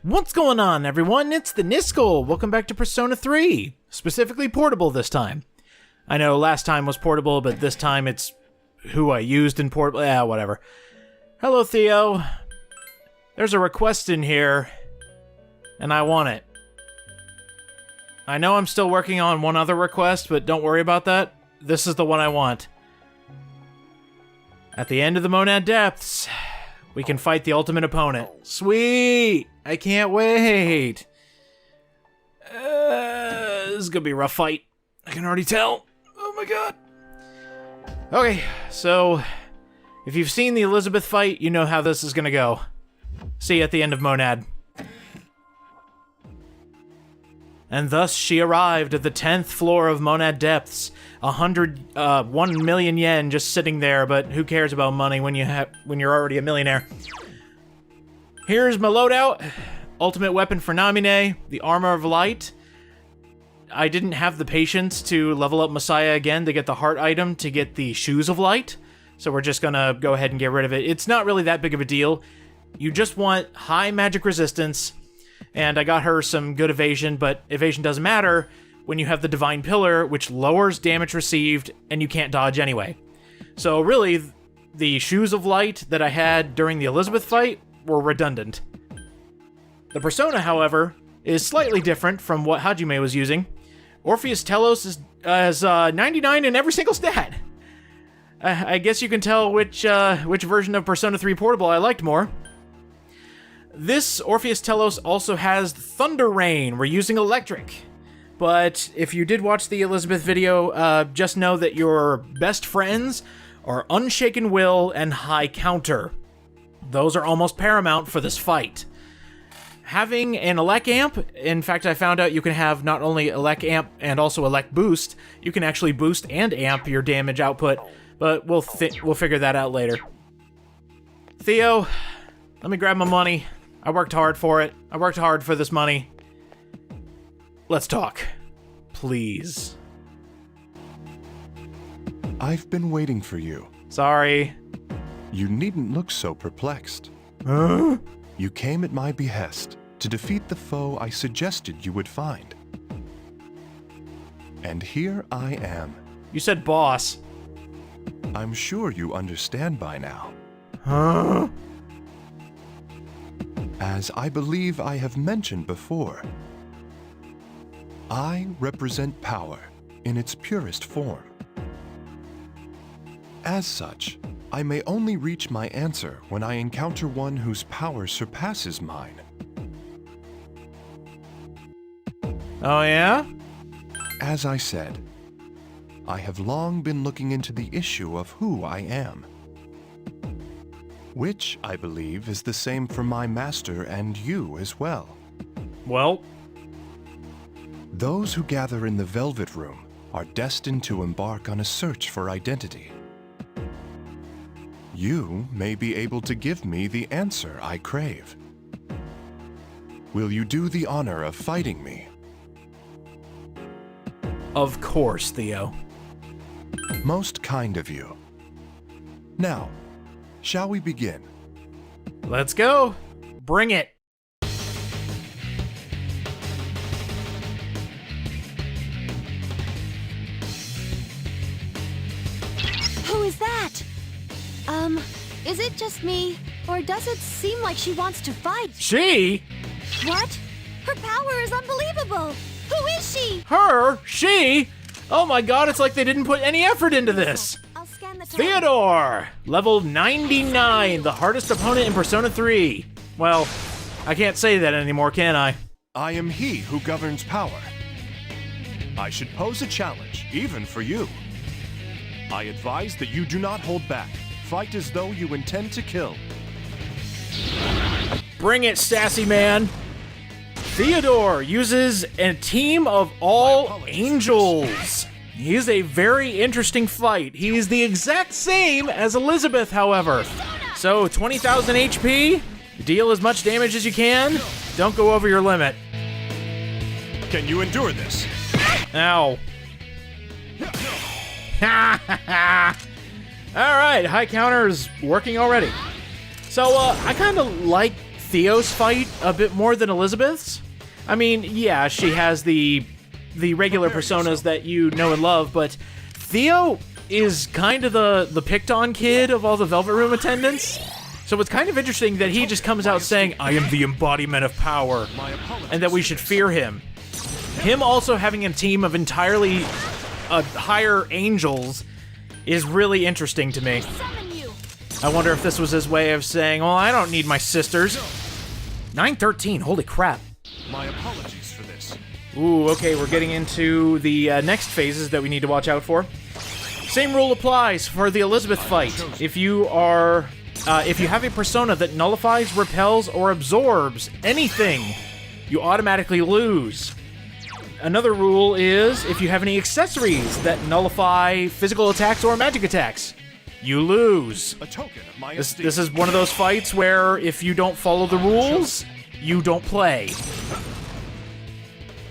What's going on, everyone? It's the Niskel. Welcome back to Persona 3. Specifically portable this time. I know last time was portable, but this time it's who I used in portable. Whatever. Hello, Theo. There's a request in here, and I want it. I know I'm still working on one other request, but don't worry about that. This is the one I want. At the end of the Monad Depths, we can fight the ultimate opponent. Sweet! I can't wait! This is gonna be a rough fight. I can already tell. Oh my god. Okay, so if you've seen the Elizabeth fight, you know how this is gonna go. See you at the end of Monad. And thus she arrived at the 10th floor of Monad Depths. 1 million yen just sitting there, but who cares about money when you're already a millionaire? Here's my loadout. Ultimate weapon for Namine, the Armor of Light. I didn't have the patience to level up Messiah again to get the heart item to get the Shoes of Light, so we're just gonna go ahead and get rid of it. It's not really that big of a deal. You just want high magic resistance, and I got her some good evasion, but evasion doesn't matter when you have the Divine Pillar, which lowers damage received, and you can't dodge anyway. So really, the Shoes of Light that I had during the Elizabeth fight were redundant. The Persona, however, is slightly different from what Hajime was using. Orpheus Telos has 99 in every single stat. I guess you can tell which version of Persona 3 Portable I liked more. This Orpheus Telos also has Thunder Rain. We're using electric. But if you did watch the Elizabeth video, just know that your best friends are Unshaken Will and High Counter. Those are almost paramount for this fight. Having an Elec Amp, in fact I found out you can have not only Elec Amp and also Elec Boost, you can actually boost and amp your damage output, but we'll figure that out later. Theo, let me grab my money. I worked hard for it. I worked hard for this money. Let's talk. Please. I've been waiting for you. Sorry. You needn't look so perplexed. Huh? You came at my behest to defeat the foe I suggested you would find. And here I am. You said boss. I'm sure you understand by now. Huh? As I believe I have mentioned before, I represent power in its purest form. As such, I may only reach my answer when I encounter one whose power surpasses mine. Oh yeah? As I said, I have long been looking into the issue of who I am, which I believe is the same for my master and you as well. Well, those who gather in the Velvet Room are destined to embark on a search for identity. You may be able to give me the answer I crave. Will you do the honor of fighting me? of course, Theo. Most kind of you. Now, shall we begin? Let's go. Bring it. Who is that? Is it just me? Or does it seem like she wants to fight? She? What? Her power is unbelievable! Who is she? Her? She? Oh my god, it's like they didn't put any effort into this. I'll scan the Theodore! Level 99, the hardest opponent in Persona 3. Well, I can't say that anymore, can I? I am he who governs power. I should pose a challenge, even for you. I advise that you do not hold back. Fight as though you intend to kill. Bring it, sassy man. Theodore uses a team of all angels. He's a very interesting fight. He's the exact same as Elizabeth, however. So 20,000 HP, deal as much damage as you can, don't go over your limit. Can you endure this? Ow. Alright, high counter is working already. So, I kind of like Theo's fight a bit more than Elizabeth's. I mean, yeah, she has the regular personas that you know and love, but Theo is kind of the picked on kid of all the Velvet Room attendants. So it's kind of interesting that he just comes out saying, I am the embodiment of power, and that we should fear him. Him also having a team of entirely higher angels is really interesting to me. I wonder if this was his way of saying, well, I don't need my sisters. 913, holy crap. My apologies for this. Ooh, okay, we're getting into the next phases that we need to watch out for. Same rule applies for the Elizabeth fight. If you have a persona that nullifies, repels, or absorbs anything, you automatically lose. Another rule is if you have any accessories that nullify physical attacks or magic attacks, you lose. A token of my This esteem. is one of those fights where if you don't follow the rules, you don't play.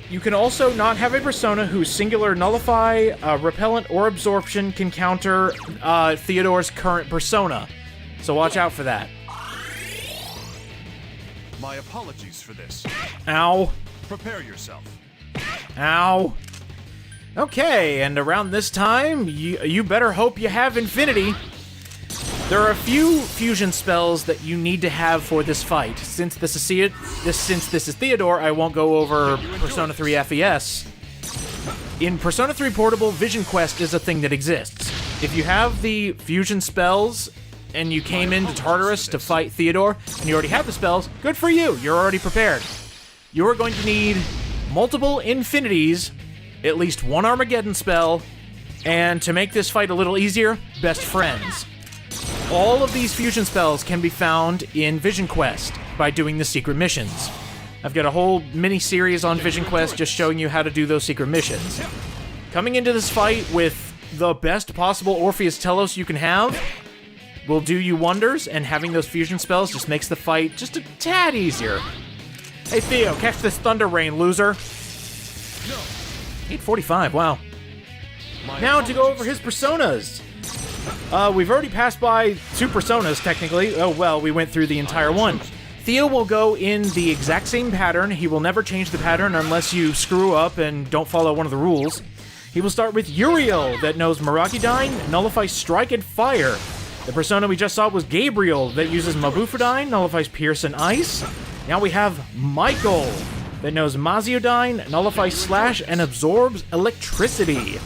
You can also not have a persona whose singular nullify, repellent, or absorption can counter Theodore's current persona. So watch out for that. My apologies for this. Ow. Prepare yourself. Ow. Okay, and around this time, you better hope you have Infinity. There are a few fusion spells that you need to have for this fight. Since this is Theodore, I won't go over Persona 3 FES. In Persona 3 Portable, Vision Quest is a thing that exists. If you have the fusion spells and you came into Tartarus to fight Theodore, and you already have the spells, good for you, you're already prepared. You're going to need multiple Infinities, at least one Armageddon spell, and to make this fight a little easier, Best Friends. All of these fusion spells can be found in Vision Quest by doing the secret missions. I've got a whole mini-series on Vision Quest just showing you how to do those secret missions. Coming into this fight with the best possible Orpheus Telos you can have will do you wonders, and having those fusion spells just makes the fight just a tad easier. Hey Theo, catch this thunder rain, loser. 845, wow. Now to go over his personas. We've already passed by 2 personas, technically. Oh, well, we went through the entire one. Theo will go in the exact same pattern. He will never change the pattern unless you screw up and don't follow one of the rules. He will start with Uriel, that knows Miracudyne, Nullifies Strike and Fire. The persona we just saw was Gabriel, that uses Mabufudyne, nullifies Pierce and Ice. Now we have Michael, that knows Maziodyne, nullifies Slash, and absorbs Electricity.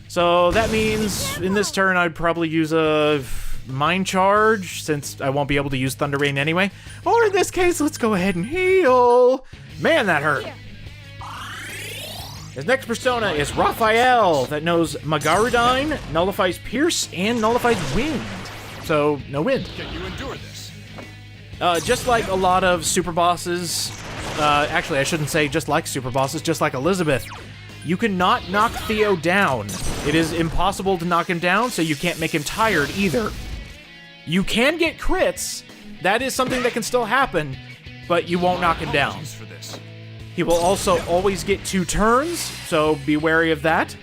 So that means in this turn I'd probably use a Mind Charge, since I won't be able to use Thunder Rain anyway. Or in this case, let's go ahead and heal. Man, that hurt. His next persona is Raphael, that knows Magarudyne, nullifies Pierce, and nullifies Wind. So, no wind. Can you endure this? Just like a lot of super bosses, actually I shouldn't say just like super bosses, just like Elizabeth, you cannot knock Theo down. It is impossible to knock him down, so you can't make him tired either. You can get crits, that is something that can still happen, but you won't knock him down. Apologies for this. He will also always get 2 turns, so be wary of that.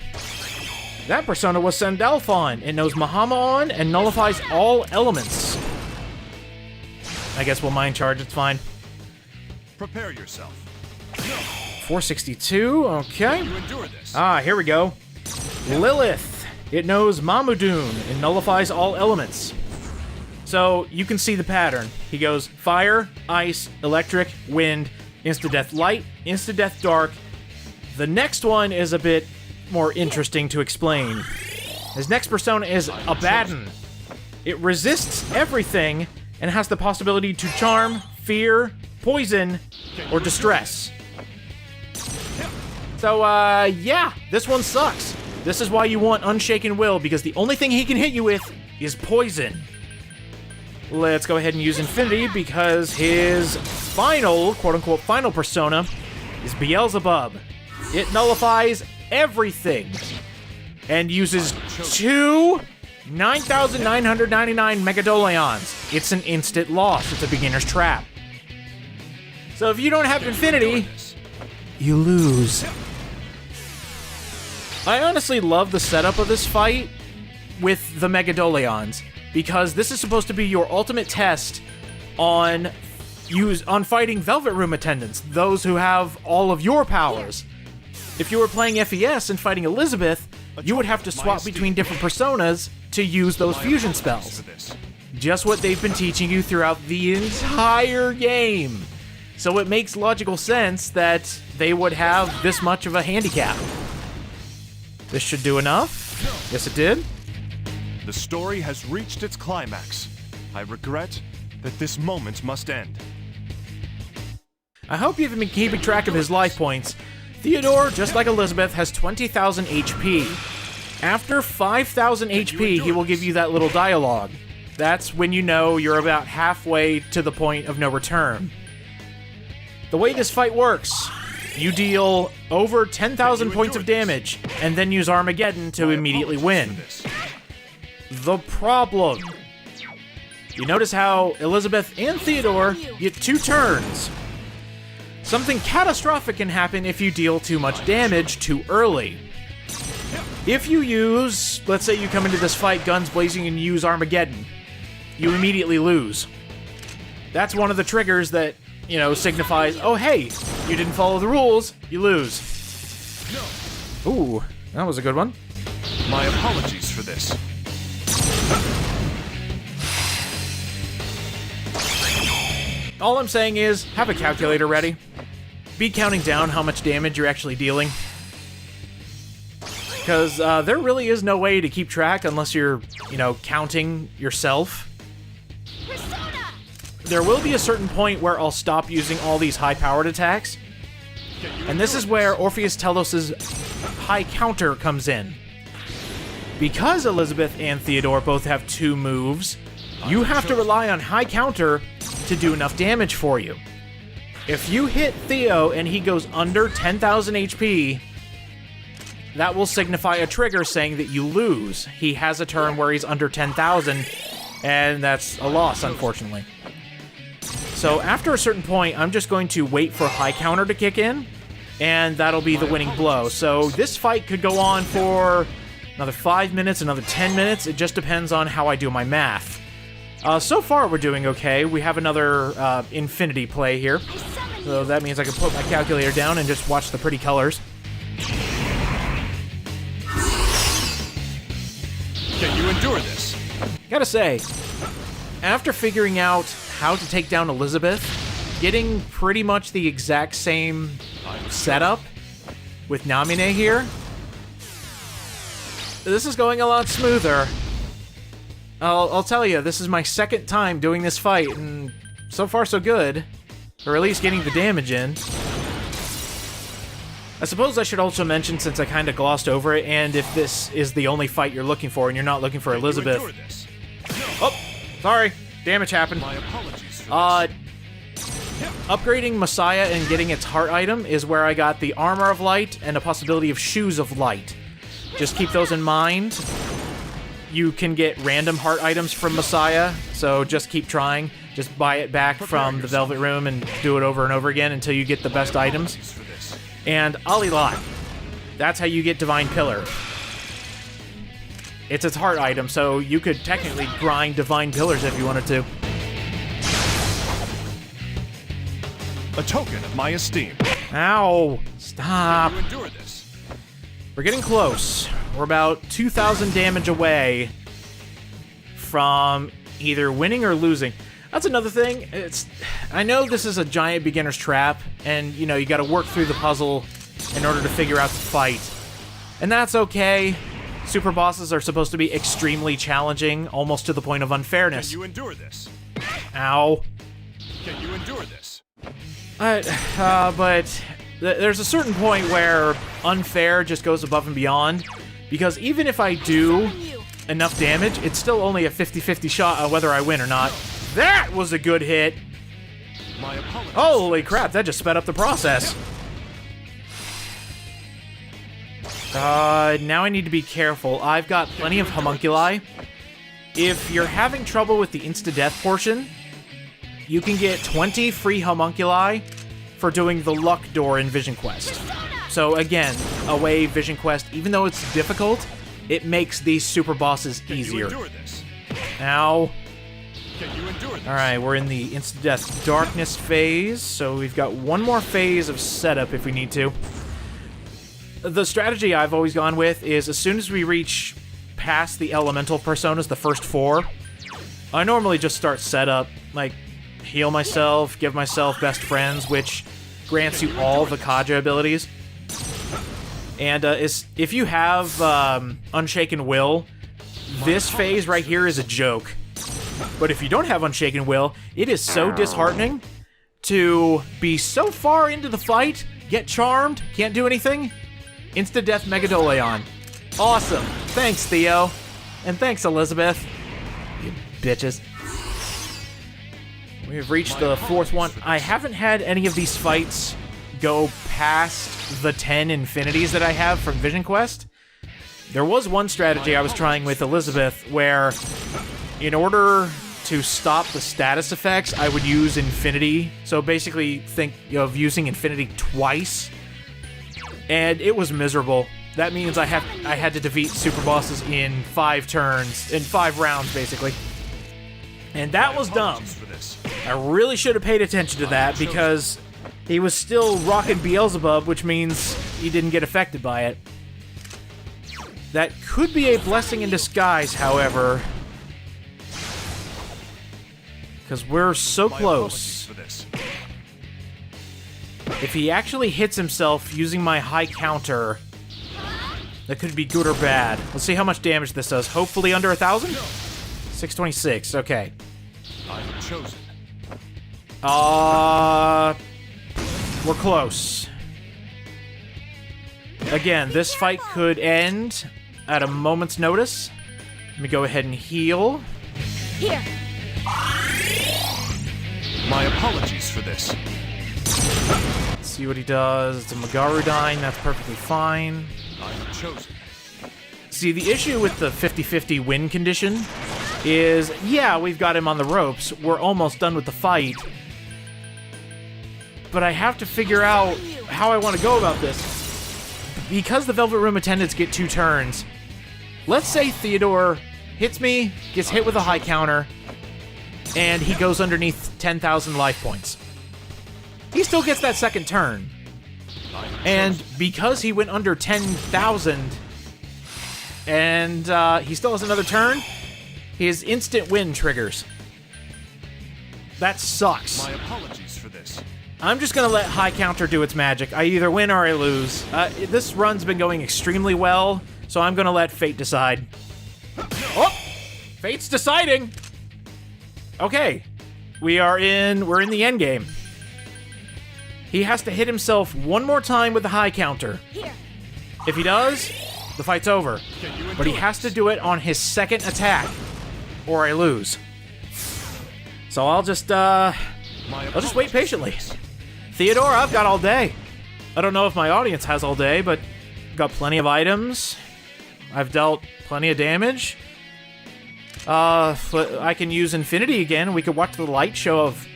That persona was Sandalphon. It knows Mahamaon and nullifies all elements. I guess we'll Mind Charge, it's fine. Prepare yourself. 462, okay. You endure this. Here we go. Lilith. It knows Mamudoon and nullifies all elements. So, you can see the pattern. He goes Fire, Ice, Electric, Wind, Insta-Death Light, Insta-Death Dark. The next one is a bit more interesting to explain. His next persona is Abaddon. It resists everything and has the possibility to charm, fear, poison, or distress. So, yeah, this one sucks. This is why you want Unshaken Will, because the only thing he can hit you with is poison. Let's go ahead and use Infinity, because his final, quote-unquote, final persona is Beelzebub. It nullifies everything and uses 2 9,999 Megadoleons. It's an instant loss. It's a beginner's trap. So if you don't have Infinity, you lose. I honestly love the setup of this fight with the Megadoleons, because this is supposed to be your ultimate test on use on fighting Velvet Room attendants, those who have all of your powers. If you were playing FES and fighting Elizabeth, you would have to swap between different personas to use those fusion spells. Just what they've been teaching you throughout the entire game. So it makes logical sense that they would have this much of a handicap. This should do enough. Yes, it did. The story has reached its climax. I regret that this moment must end. I hope you've been keeping track of his life points. Theodore, just like Elizabeth, has 20,000 HP. After 5,000 HP, he will give you that little dialogue. That's when you know you're about halfway to the point of no return. The way this fight works, you deal over 10,000 points of damage, and then use Armageddon to immediately win. The problem. You notice how Elizabeth and Theodore get 2 turns. Something catastrophic can happen if you deal too much damage too early. If you use, let's say you come into this fight guns blazing and use Armageddon, you immediately lose. That's one of the triggers that, you know, signifies, oh hey, you didn't follow the rules, you lose. Ooh, that was a good one. My apologies for this. All I'm saying is, have a calculator ready. Be counting down how much damage you're actually dealing. Because there really is no way to keep track unless you're, you know, counting yourself. There will be a certain point where I'll stop using all these high-powered attacks. And this is where Orpheus Telos' high counter comes in. Because Elizabeth and Theodore both have 2 moves, you have to rely on high counter to do enough damage for you. If you hit Theo and he goes under 10,000 HP, that will signify a trigger saying that you lose. He has a turn where he's under 10,000, and that's a loss, unfortunately. So after a certain point, I'm just going to wait for high counter to kick in, and that'll be the winning blow. So this fight could go on for another 5 minutes, another 10 minutes. It just depends on how I do my math. So far, we're doing okay. We have another infinity play here. So that means I can put my calculator down and just watch the pretty colors. Can you endure this? Gotta say, after figuring out how to take down Elizabeth, getting pretty much the exact same setup with Namine here, this is going a lot smoother. I'll tell you, this is my 2nd time doing this fight, and so far so good. Or at least getting the damage in. I suppose I should also mention, since I kind of glossed over it, and if this is the only fight you're looking for and you're not looking for Elizabeth... Oh, sorry. Damage happened. Upgrading Messiah and getting its heart item is where I got the Armor of Light and a possibility of Shoes of Light. Just keep those in mind. You can get random heart items from Messiah, so just keep trying. Just buy it back from the Velvet Room and do it over and over again until you get the best items. And Alilat. That's how you get Divine Pillar. It's its heart item, so you could technically grind Divine Pillars if you wanted to. A token of my esteem. Ow! Stop! Can you endure this? We're getting close. We're about 2,000 damage away from either winning or losing. That's another thing. I know this is a giant beginner's trap, and, you know, you gotta work through the puzzle in order to figure out the fight. And that's okay. Super bosses are supposed to be extremely challenging, almost to the point of unfairness. Can you endure this? Ow. Can you endure this? But there's a certain point where unfair just goes above and beyond, because even if I do enough damage, it's still only a 50-50 shot on whether I win or not. That was a good hit! My apologies. Holy crap, that just sped up the process. Now I need to be careful. I've got plenty of homunculi. If you're having trouble with the insta-death portion, you can get 20 free homunculi for doing the luck door in Vision Quest. So again, away Vision Quest, even though it's difficult, it makes these super bosses easier. Can you endure this? Ow. Can you endure this? Alright, we're in the instant-death darkness phase, so we've got one more phase of setup if we need to. The strategy I've always gone with is as soon as we reach past the elemental personas, the first 4, I normally just start setup, like heal myself, give myself best friends, which grants you all the Kaja abilities. And if you have Unshaken Will, this phase right here is a joke. But if you don't have Unshaken Will, it is so disheartening to be so far into the fight, get charmed, can't do anything. Insta-death Megadoleon. Awesome. Thanks, Theo. And thanks, Elizabeth. You bitches. We've reached the 4th one. I haven't had any of these fights go past the 10 infinities that I have from Vision Quest. There was one strategy I was trying with Elizabeth where, in order to stop the status effects, I would use Infinity. So basically think of using Infinity twice. And it was miserable. That means I had to defeat super bosses in 5 turns, in 5 rounds, basically. And that was dumb. I really should have paid attention to that because he was still rocking Beelzebub, which means he didn't get affected by it. That could be a blessing in disguise, however, because we're so close. If he actually hits himself using my high counter, that could be good or bad. Let's see how much damage this does. Hopefully under 1,000? 626, okay. I'm chosen. We're close. Again, this fight could end at a moment's notice. Let me go ahead and heal. Here. My apologies for this. Let's see what he does. It's a Megarudine, that's perfectly fine. I'm chosen. See, the issue with the 50-50 win condition is, yeah, we've got him on the ropes. We're almost done with the fight. But I have to figure out how I want to go about this. Because the Velvet Room attendants get 2 turns, let's say Theodore hits me, gets hit with a high counter, and he goes underneath 10,000 life points. He still gets that second turn. And because he went under 10,000, and he still has another turn, his instant win triggers. That sucks. My apologies for this. I'm just gonna let high counter do its magic. I either win or I lose. This run's been going extremely well, so I'm gonna let fate decide. Oh! Fate's deciding! Okay. We're in the end game. He has to hit himself one more time with the high counter. Here. If he does, the fight's over. But he has to do it on his second attack, or I lose. So I'll just wait patiently. Theodore, I've got all day. I don't know if my audience has all day, but got plenty of items. I've dealt plenty of damage. I can use Infinity again. We could watch the light show of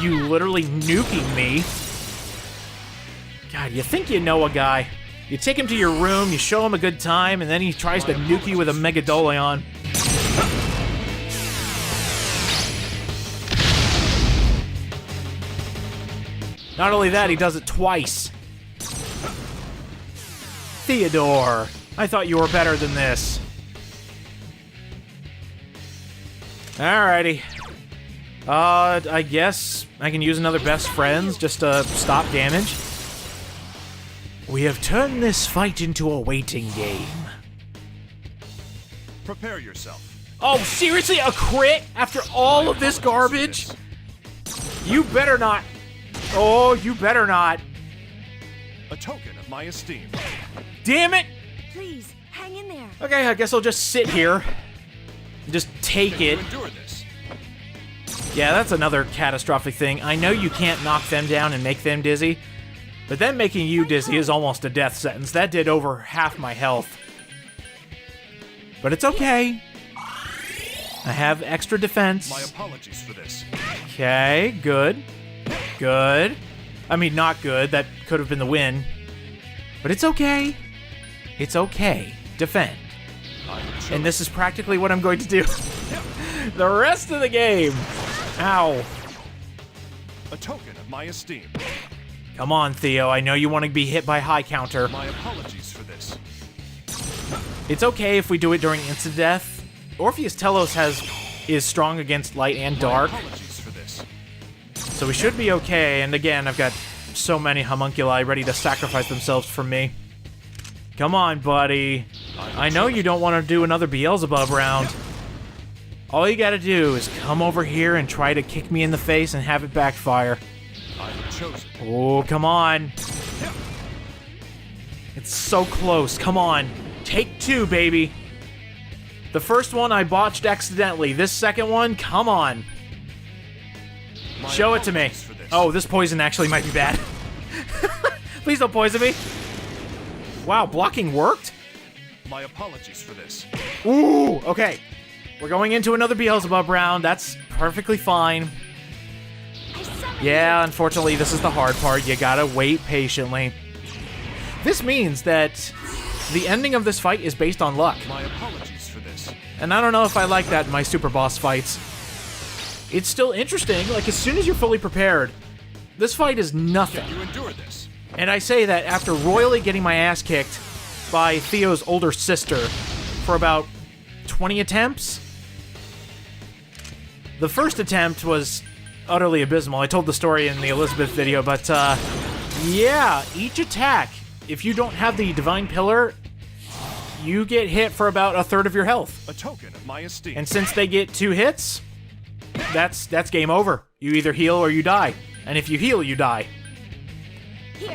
you literally nuking me. God, you think you know a guy. You take him to your room, you show him a good time, and then he tries to nuke you with a Megadoleon. Not only that, he does it twice. Theodore, I thought you were better than this. Alrighty. I guess I can use another best friends just to stop damage. We have turned this fight into a waiting game. Prepare yourself. Oh, seriously? A crit after all of this garbage? You better not. Oh, you better not. A token of my esteem. Damn it! Please, hang in there. Okay, I guess I'll just sit here. And just take it. Endure this. Yeah, that's another catastrophic thing. I know you can't knock them down and make them dizzy, but them making you dizzy is almost a death sentence. That did over half my health. But it's okay. I have extra defense. My apologies for this. Okay, good. Good. I mean, not good. That could have been the win. But it's okay. It's okay. Defend. And this is practically what I'm going to do. the rest of the game. Ow. A token of my esteem. Come on, Theo. I know you want to be hit by high counter. My apologies for this. It's okay if we do it during instant death. Orpheus Telos is strong against light and dark. My apologies for this. So we should be okay. And again, I've got so many homunculi ready to sacrifice themselves for me. Come on, buddy. I know you don't want to do another Beelzebub round. All you gotta do is come over here and try to kick me in the face and have it backfire. I have chosen. Oh, come on. It's so close. Come on. Take two, baby. The first one I botched accidentally. This second one, come on. Show it to me. Oh, this poison actually might be bad. Please don't poison me. Wow, blocking worked? My apologies for this. Ooh, okay. We're going into another Beelzebub round. That's perfectly fine. Yeah, unfortunately, this is the hard part. You gotta wait patiently. This means that the ending of this fight is based on luck. My apologies for this. And I don't know if I like that in my super boss fights. It's still interesting, like as soon as you're fully prepared, this fight is nothing. You endure this. And I say that after royally getting my ass kicked by Theo's older sister for about 20 attempts. The first attempt was utterly abysmal. I told the story in the Elizabeth video, but yeah, each attack, if you don't have the Divine Pillar, you get hit for about a third of your health. A token of my esteem. And since they get 2 hits, that's game over. You either heal or you die. And if you heal, you die.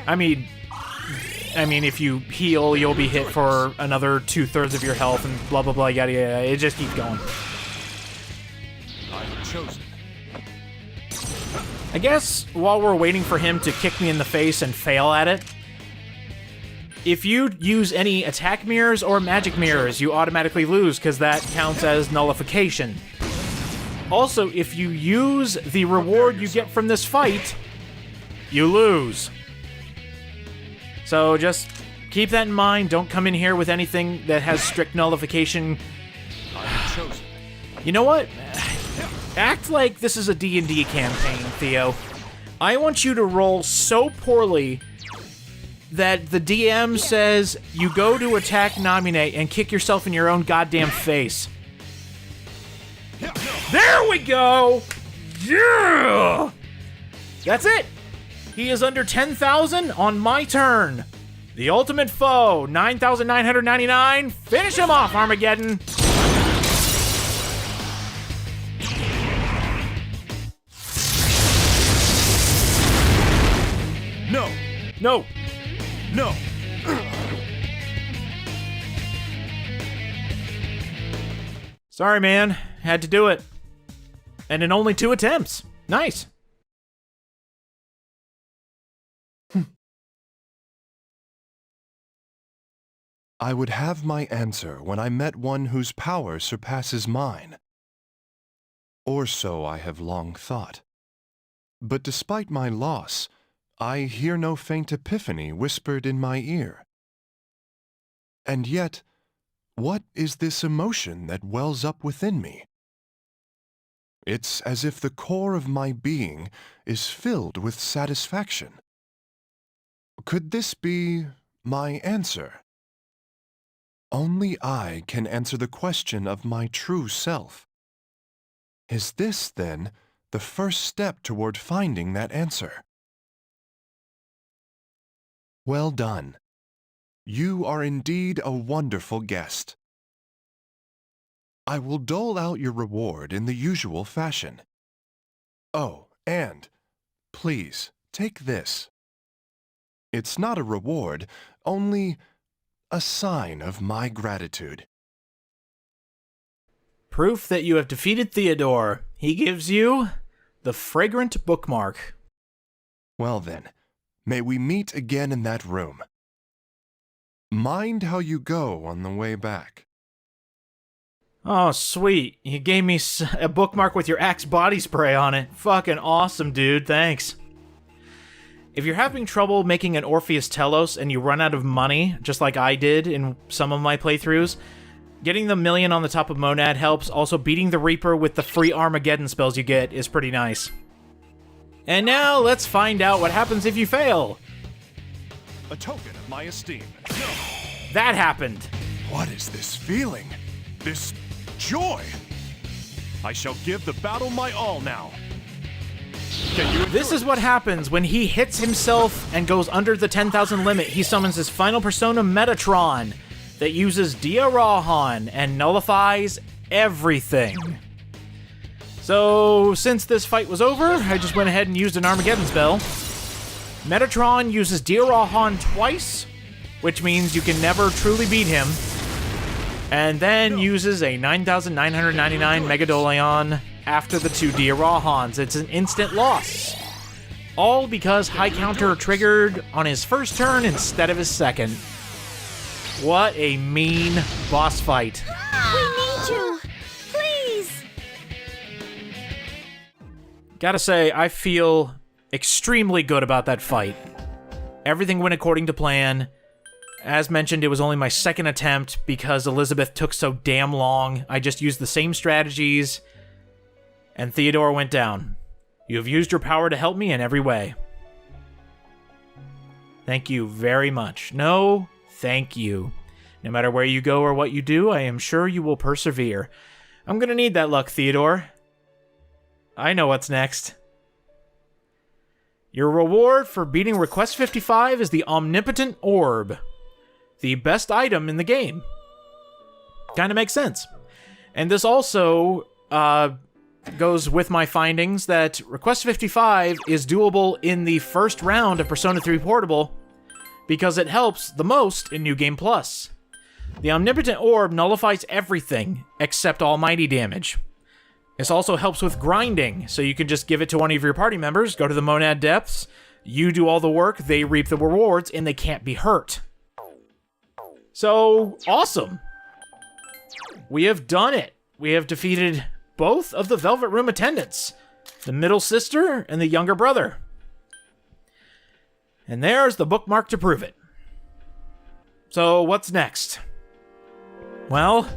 I mean, if you heal, you'll be hit for another 2/3 of your health and blah, blah, blah, yada, yada. It just keeps going. I have chosen. I guess while we're waiting for him to kick me in the face and fail at it, if you use any attack mirrors or magic mirrors, you automatically lose because that counts as nullification. Also, if you use the reward you get from this fight, you lose. So just keep that in mind. Don't come in here with anything that has strict nullification. I have chosen. You know what? Act like this is a D&D campaign, Theo. I want you to roll so poorly that the DM says you go to attack Nominate and kick yourself in your own goddamn face. There we go! Yeah! That's it! He is under 10,000 on my turn. The ultimate foe, 9,999. Finish him off, Armageddon! No! No! No! Sorry, man. Had to do it. And in only 2 attempts. Nice. I would have my answer when I met one whose power surpasses mine. Or so I have long thought. But despite my loss, I hear no faint epiphany whispered in my ear. And yet, what is this emotion that wells up within me? It's as if the core of my being is filled with satisfaction. Could this be my answer? Only I can answer the question of my true self. Is this, then, the first step toward finding that answer? Well done. You are indeed a wonderful guest. I will dole out your reward in the usual fashion. Oh, and, please, take this. It's not a reward, only a sign of my gratitude. Proof that you have defeated Theodore. He gives you the fragrant bookmark. Well then, may we meet again in that room. Mind how you go on the way back. Oh, sweet. You gave me a bookmark with your Axe body spray on it. Fucking awesome, dude. Thanks. If you're having trouble making an Orpheus Telos and you run out of money, just like I did in some of my playthroughs, Getting the million on the top of Monad helps. Also, beating the Reaper with the free Armageddon spells you get is pretty nice. And now, let's find out what happens if you fail. A token of my esteem. That happened. What is this feeling? This joy? I shall give the battle my all now. This is what happens when he hits himself and goes under the 10,000 limit. He summons his final persona, Metatron, that uses Dia Rahan and nullifies everything. So, since this fight was over, I just went ahead and used an Armageddon spell. Metatron uses Dia Rahan twice, which means you can never truly beat him, and then uses a 9,999 Megadoleon after the 2 Dia Rahans. It's an instant loss. All because High Counter triggered on his first turn instead of his second. What a mean boss fight. We need you! Please! Gotta say, I feel extremely good about that fight. Everything went according to plan. As mentioned, it was only my second attempt because Elizabeth took so damn long. I just used the same strategies, and Theodore went down. You have used your power to help me in every way. Thank you very much. No, thank you. No matter where you go or what you do, I am sure you will persevere. I'm gonna need that luck, Theodore. I know what's next. Your reward for beating Request 55 is the Omnipotent Orb. The best item in the game. Kinda makes sense. And this also goes with my findings that Request 55 is doable in the first round of Persona 3 Portable because it helps the most in New Game Plus. The Omnipotent Orb nullifies everything except almighty damage. This also helps with grinding, so you can just give it to one of your party members, go to the Monad Depths, you do all the work, they reap the rewards, and they can't be hurt. So, awesome. We have done it. We have defeated both of the Velvet Room attendants, the middle sister and the younger brother. And there's the bookmark to prove it. So, what's next? Well,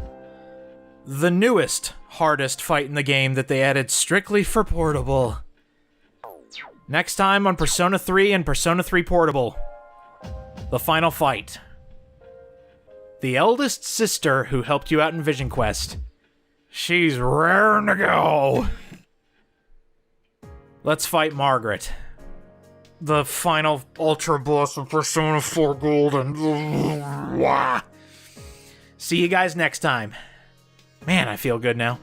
the newest, hardest fight in the game that they added strictly for Portable. Next time on Persona 3 and Persona 3 Portable. The final fight. The eldest sister who helped you out in Vision Quest. She's raring to go. Let's fight Margaret. The final ultra boss of Persona 4 Gold and... See you guys next time. Man, I feel good now.